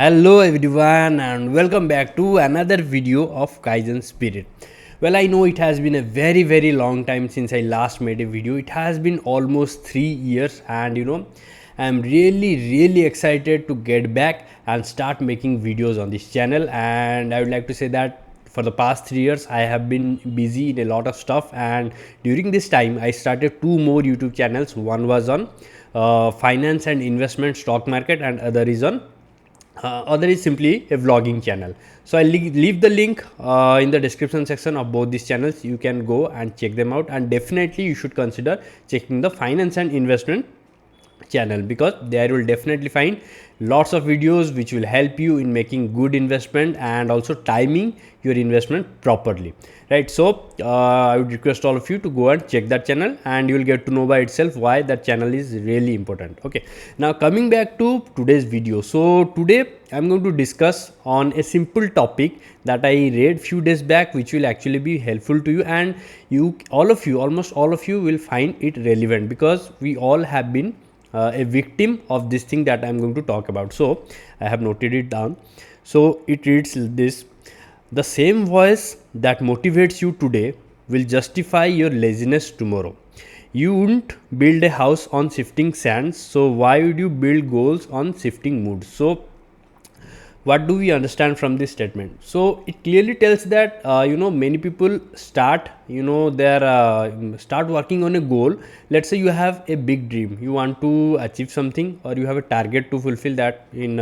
Hello everyone and welcome back to another video of Kaizen Spirit. Well, I know it has been a very long time since I last made a video. It has been almost 3 years and I'm really excited to get back and start making videos on this channel, and I would like to say that for the past 3 years I have been busy in a lot of stuff, and during this time I started two more YouTube channels. One was on finance and investment, stock market, and other is simply a vlogging channel. So I'll leave the link in the description section of both these channels. You can go and check them out, and definitely you should consider checking the finance and investment channel, because there will definitely find lots of videos which will help you in making good investment and also timing your investment properly, right? So I would request all of you to go and check that channel, and you will get to know by itself why that channel is really important. Okay, now coming back to today's video. So today I'm going to discuss on a simple topic that I read few days back, which will actually be helpful to you, and almost all of you will find it relevant, because we all have been a victim of this thing that I'm going to talk about. So I have noted it down. So it reads this: the same voice that motivates you today will justify your laziness tomorrow. You wouldn't build a house on shifting sands, so why would you build goals on shifting moods? So what do we understand from this statement? So it clearly tells that many people start start working on a goal. Let's say you have a big dream, you want to achieve something, or you have a target to fulfill that in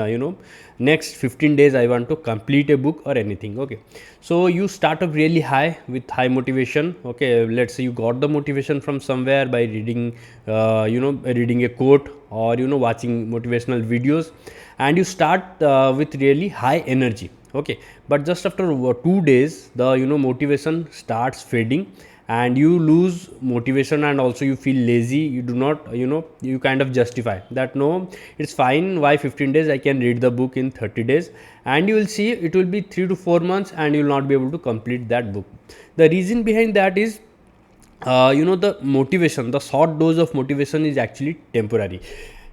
next 15 days I want to complete a book or anything. Okay, so you start up really high with high motivation. Okay, let's say you got the motivation from somewhere by reading reading a quote, or watching motivational videos, and you start with really high energy. Okay, but just after 2 days the motivation starts fading, and you lose motivation, and also you feel lazy. You do not you kind of justify that, no, it's fine, why 15 days, I can read the book in 30 days, and you will see it will be 3 to 4 months and you will not be able to complete that book. The reason behind that is the motivation, the short dose of motivation is actually temporary.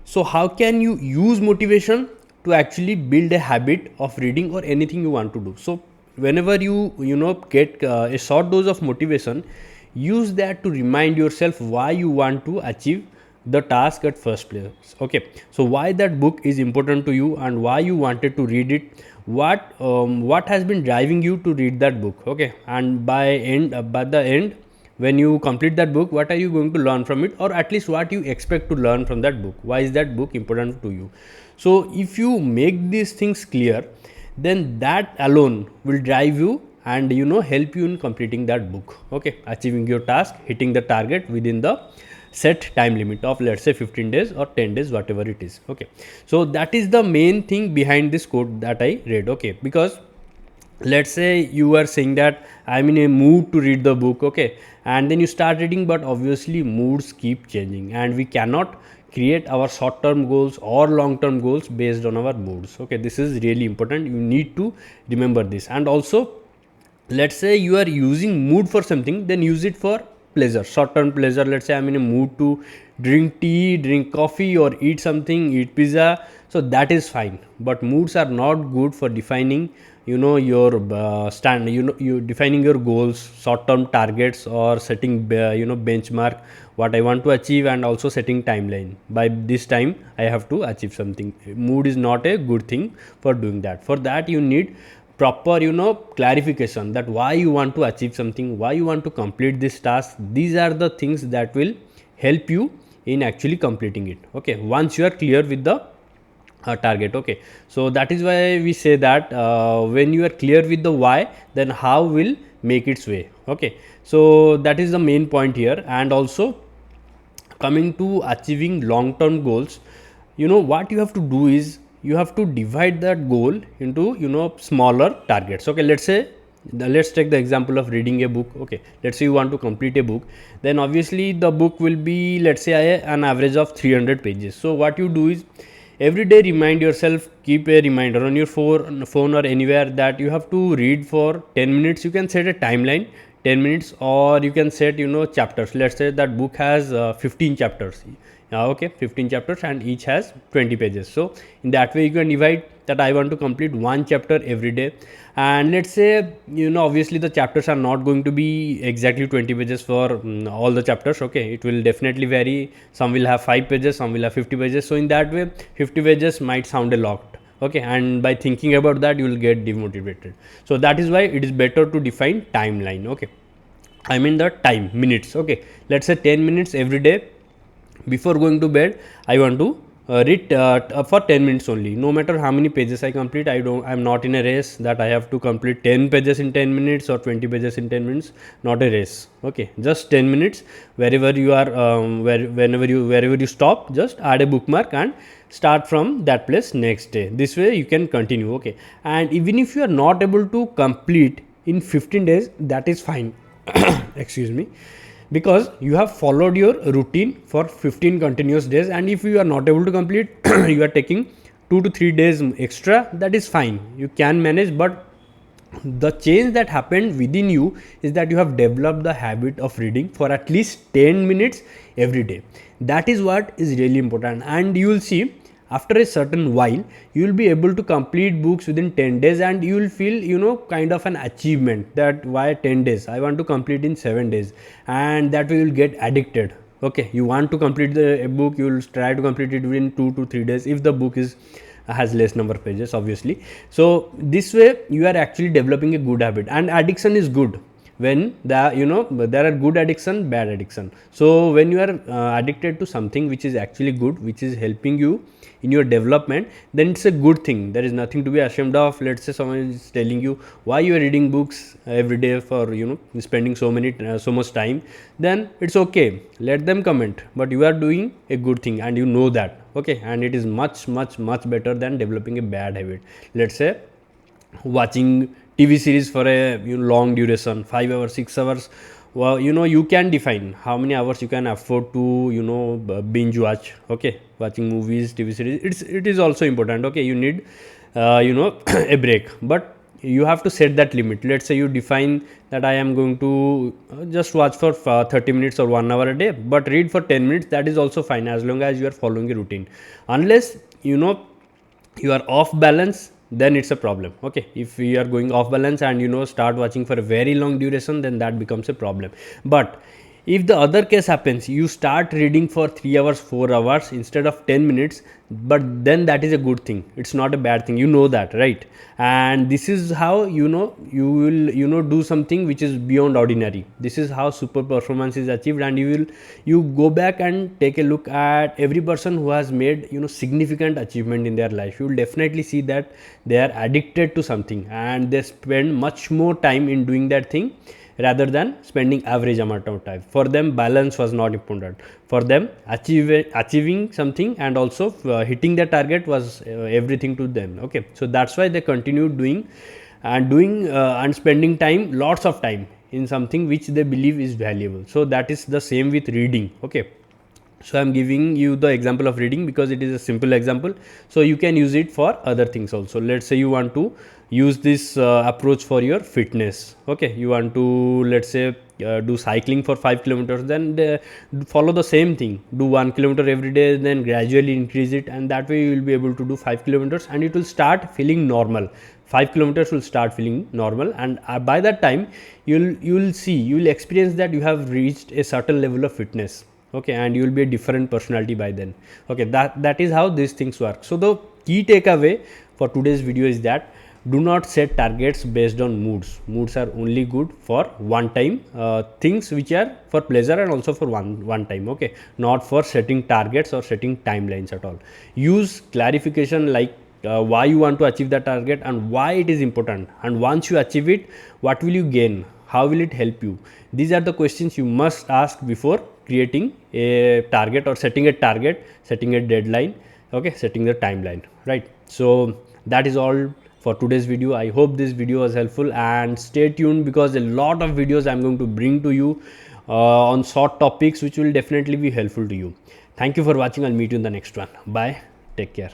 So how can you use motivation to actually build a habit of reading or anything you want to do? So whenever you get a short dose of motivation, use that to remind yourself why you want to achieve the task at first place. Okay, so why that book is important to you and why you wanted to read it, what has been driving you to read that book. Okay, and by the end, when you complete that book, what are you going to learn from it, or at least what you expect to learn from that book? Why is that book important to you? So if you make these things clear, then that alone will drive you and help you in completing that book. Okay, achieving your task, hitting the target within the set time limit of, let's say, 15 days or 10 days, whatever it is. Okay, so that is the main thing behind this quote that I read. Okay, because let's say you are saying that I'm in a mood to read the book. Okay, and then you start reading, but obviously moods keep changing, and we cannot create our short term goals or long term goals based on our moods. Okay, this is really important, you need to remember this. And also, let's say you are using mood for something, then use it for pleasure, short term pleasure. Let's say I'm in a mood to drink tea, drink coffee, or eat something, eat pizza, so that is fine. But moods are not good for defining your you defining your goals, short term targets, or setting benchmark, what I want to achieve, and also setting timeline. By this time I have to achieve something. Mood is not a good thing for doing that. For that you need proper clarification, that why you want to achieve something, why you want to complete this task. These are the things that will help you in actually completing it. Okay, once you are clear with the target. Okay, so that is why we say that when you are clear with the why, then how will make its way. Okay, so that is the main point here. And also, coming to achieving long term goals, what you have to do is you have to divide that goal into smaller targets. Okay, let's take the example of reading a book. Okay, let's say you want to complete a book, then obviously the book will be, let's say, an average of 300 pages. So what you do is, every day remind yourself, keep a reminder on your phone or anywhere, that you have to read for 10 minutes. You can set a timeline, 10 minutes, or you can set chapters. Let's say that book has 15 chapters, Okay, 15 chapters and each has 20 pages. So in that way you can divide that I want to complete one chapter every day. And let's say, obviously the chapters are not going to be exactly 20 pages for all the chapters. Okay, it will definitely vary. Some will have 5 pages, some will have 50 pages. So in that way 50 pages might sound a lot. Okay, and by thinking about that you will get demotivated. So that is why it is better to define timeline. Okay, I mean the time, minutes. Okay, let's say 10 minutes every day before going to bed. I want to read for 10 minutes only. No matter how many pages I complete, I'm not in a race that I have to complete 10 pages in 10 minutes or 20 pages in 10 minutes. Not a race. Okay, just 10 minutes. Wherever you are, wherever you stop, just add a bookmark and start from that place next day. This way you can continue. Okay, and even if you are not able to complete in 15 days, that is fine. Excuse me, because you have followed your routine for 15 continuous days, and if you are not able to complete you are taking 2 to 3 days extra, that is fine, you can manage. But the change that happened within you is that you have developed the habit of reading for at least 10 minutes every day. That is what is really important, and you will see after a certain while you will be able to complete books within 10 days, and you will feel kind of an achievement that why 10 days, I want to complete in 7 days, and that way you will get addicted. Okay, you want to complete a book, you will try to complete it within 2 to 3 days if the book is has less number of pages, obviously. So this way you are actually developing a good habit, and addiction is good when there are good addiction, bad addiction. So when you are addicted to something which is actually good, which is helping you in your development, then it's a good thing. There is nothing to be ashamed of. Let's say someone is telling you why you are reading books every day for spending so much time, then it's okay, let them comment, but you are doing a good thing and you know that. Okay, and it is much better than developing a bad habit. Let's say watching TV series for a long duration, 5 hours, 6 hours. Well, you can define how many hours you can afford to binge watch. Okay, watching movies, TV series, it is also important. Okay, you need a break, but you have to set that limit. Let's say you define that I am going to just watch for 30 minutes or 1 hour a day, but read for 10 minutes. That is also fine as long as you are following a routine. Unless you are off balance, then it's a problem. Okay, if you are going off balance and start watching for a very long duration, then that becomes a problem. But if the other case happens, you start reading for 3 hours, 4 hours instead of 10 minutes, but then that is a good thing, it's not a bad thing, that, right? And this is how you will do something which is beyond ordinary. This is how super performance is achieved, and you go back and take a look at every person who has made significant achievement in their life. You will definitely see that they are addicted to something and they spend much more time in doing that thing rather than spending average amount of time. For them, balance was not important. For them, achieving something and also hitting their target was everything to them. Okay, so that's why they continued doing and spending time, lots of time, in something which they believe is valuable. So that is the same with reading. Okay, so I'm giving you the example of reading because it is a simple example, so you can use it for other things also. Let's say you want to use this approach for your fitness. Okay, you want to, let's say, do cycling for 5 kilometers, then follow the same thing, do 1 kilometer every day, then gradually increase it, and that way you will be able to do 5 kilometers and it will start feeling normal. 5 kilometers will start feeling normal, and by that time you will experience that you have reached a certain level of fitness. Okay, and you will be a different personality by then. Okay, that is how these things work. So the key takeaway for today's video is that do not set targets based on moods are only good for one time things which are for pleasure and also for one time. Okay, not for setting targets or setting timelines at all. Use clarification like why you want to achieve that target and why it is important, and once you achieve it, what will you gain, how will it help you? These are the questions you must ask before creating a target or setting a target, setting a deadline, okay, setting the timeline, right? So that is all for today's video. I hope this video was helpful, and stay tuned because a lot of videos I'm going to bring to you on short topics which will definitely be helpful to you. Thank you for watching. I'll meet you in the next one. Bye, take care.